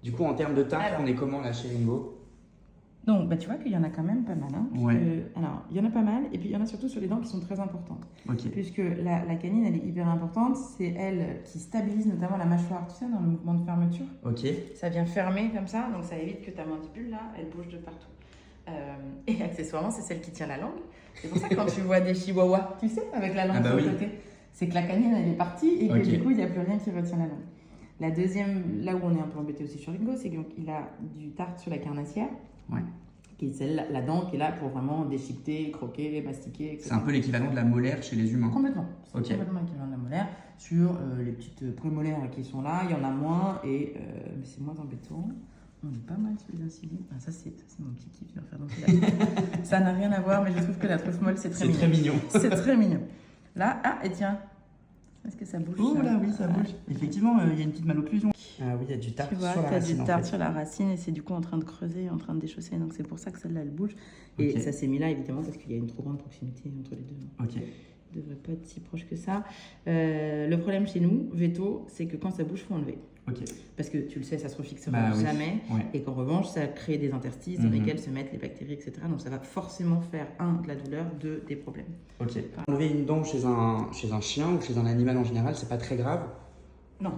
Du coup, en termes de tarte, Alors. on est comment là chez Ringo? Donc, bah, tu vois qu'il y en a quand même pas mal. Hein, Ouais. alors, il y en a pas mal, et puis il y en a surtout sur les dents qui sont très importantes. Ok. Puisque la canine, elle est hyper importante. C'est elle qui stabilise notamment la mâchoire, tu sais, dans le mouvement de fermeture. Ok. Ça vient fermer comme ça, donc ça évite que ta mandibule, là, elle bouge de partout. Et accessoirement, c'est celle qui tient la langue. C'est pour ça que quand tu vois des chihuahuas, tu sais, avec la langue sur le côté, c'est que la canine, elle est partie et que du coup, il n'y a plus rien qui retient la langue. La deuxième, là où on est un peu embêté aussi sur Ringo, c'est qu'il a du tarte sur la carnassière. Ouais. Qui est celle, la dent qui est là pour vraiment déchiqueter, croquer, mastiquer, etc. C'est un peu l'équivalent de la molaire chez les humains. Complètement. C'est Ok. complètement l'équivalent de la molaire. Sur les petites prémolaires qui sont là, il y en a moins et mais c'est moins embêtant. On est pas mal sur les incisives. Ah, ça, c'est mon petit kiff de faire donc ça n'a rien à voir, mais je trouve que la truffe molle, c'est très mignon. C'est très mignon. C'est très mignon. Là, ah, et tiens, est-ce que ça bouge? Oh ça là, oui, ça bouge. Effectivement, il y a une petite malocclusion. Ah oui, il y a du tarte Tu vois, sur la t'as racine. du tarte sur la racine et c'est du coup en train de creuser, en train de déchausser. Donc c'est pour ça que celle-là, elle bouge. Et Ok. ça s'est mis là, évidemment, parce qu'il y a une trop grande proximité entre les deux. Ok. Il ne devrait pas être si proche que ça. Le problème chez nous, veto, c'est que quand ça bouge, il faut enlever. Ok. Parce que tu le sais, ça se refixera Bah oui. jamais. Ouais. Et qu'en revanche, ça crée des interstices dans lesquels se mettent les bactéries, etc. Donc ça va forcément faire, de la douleur, des problèmes. Ok. Enlever une dent chez un chien ou chez un animal en général, c'est pas très grave? Non,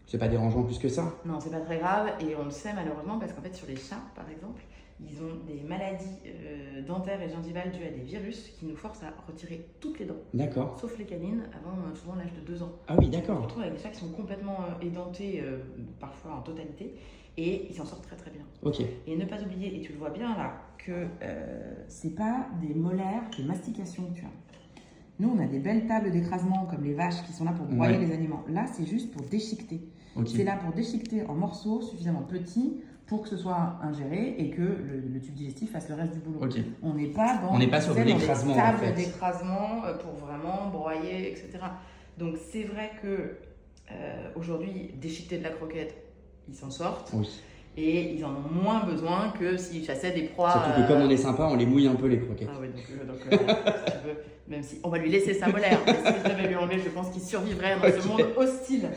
C'est pas dérangeant plus que ça? non, c'est pas très grave. Et on le sait malheureusement parce qu'en fait, sur les chats, par exemple, ils ont des maladies dentaires et gingivales dues à des virus qui nous forcent à retirer toutes les dents, D'accord. sauf les canines, avant souvent l'âge de 2 ans. Ah oui, On se d'accord. retrouve avec des chats qui sont complètement édentés, parfois en totalité, et ils s'en sortent très très bien. Ok. Et ne pas oublier, et tu le vois bien là, que c'est pas des molaires de mastication que tu as. Nous, on a des belles tables d'écrasement comme les vaches qui sont là pour broyer les aliments. Là, c'est juste pour déchiqueter. Ok. C'est là pour déchiqueter en morceaux suffisamment petits pour que ce soit ingéré et que le tube digestif fasse le reste du boulot. Ok. On n'est pas dans On n'est pas sur de dans des l'écrasement, en tables fait. d'écrasement pour vraiment broyer, etc. Donc c'est vrai que aujourd'hui, déchiqueter de la croquette, ils s'en sortent. Oui. Et ils en ont moins besoin que s'ils chassaient des proies. Surtout que comme on est sympa, on les mouille un peu les croquettes. Ah oui, donc si tu veux, même si on va lui laisser sa molaire, mais si je devais lui enlever, je pense qu'il survivrait dans ce monde hostile.